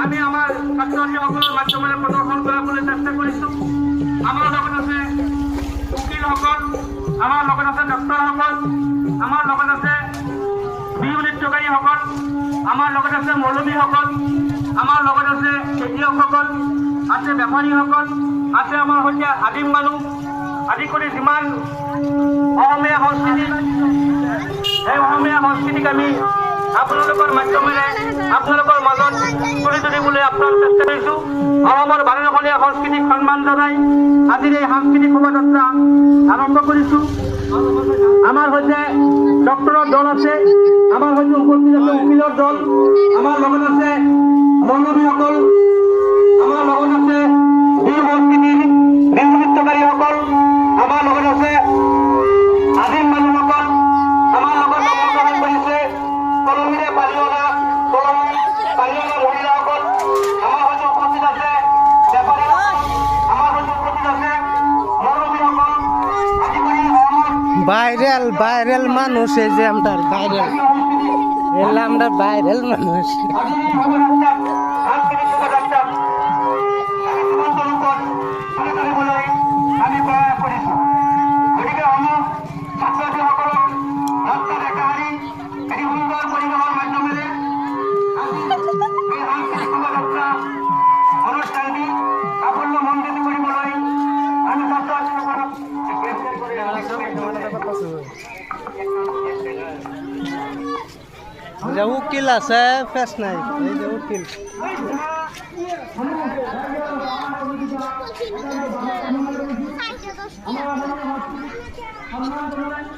আমি আমাৰ ছাত্ৰ ছাত্ৰীসকলৰ মাধ্যমেৰে প্ৰদৰ্শন কৰিবলৈ চেষ্টা কৰিছোঁ। আমাৰ লগত আছে উকিলসকল, আমাৰ লগত আছে ডক্টৰসকল, আমাৰ লগত আছে বিহু নৃত্যকাৰীসকল, আমাৰ লগত আছে মৌলবীসকল, আমাৰ লগত আছে খেতিয়কসকল, আছে বেপাৰীসকল, আছে আমাৰ সৈতে আদিম মানুহ আদি কৰি যিমান অসমীয়া সংস্কৃতি, সেই অসমীয়া সংস্কৃতিক আমি আপোনালোকৰ মাধ্যমেৰে আপোনালোকৰ মাজত তুলি ধৰিবলৈ আপোনালোক চেষ্টা কৰিছোঁ। অসমৰ বাৰেৰহণীয়া সংস্কৃতিক সন্মান জনাই আজিৰ এই সাংস্কৃতিক শোভাযাত্ৰা আৰম্ভ কৰিছোঁ। আমাৰ সৈতে ডক্টৰৰ দল আছে, আমাৰ সৈতে উপস্থিত আছে উকিলৰ দল, আমাৰ লগত আছে মৌলবীসকল, আমাৰ লগত আছে বিহু সংস্কৃতিৰ বিহু নৃত্যকাৰীসকল, আমাৰ লগত আছে আদিম মানুহসকল, আমাৰ লগত অংশগ্ৰহণ কৰিছে কলমীৰে পালিঅনা মহিলাসকল, আমাৰ সৈতে উপস্থিত আছে বেপাৰীসকল, আমাৰ সৈতে উপস্থিত আছে মৌলবীসকল আদি কৰি ভাইৰাল মানুষ এই যে আমৰা ভাইৰাল এলা আমৰা ভাইৰাল মানুষ আমি প্ৰয়াস কৰিছোঁ। গতিকে সমূহ ছাত্ৰ ছাত্ৰীসকলক ৰাস্তা দেখাহাৰি এটি সুন্দৰ পৰিৱেশৰ মাধ্যমেৰে আজি এই সাংস্কৃতিক শোভাযাত্ৰা অনুষ্ঠানটি সাফল্যমণ্ডিত কৰিবলৈ আমি ছাত্ৰ ছাত্ৰীসকলক যে উকিল আছে ফেস নাই এই যে উকিল Ay,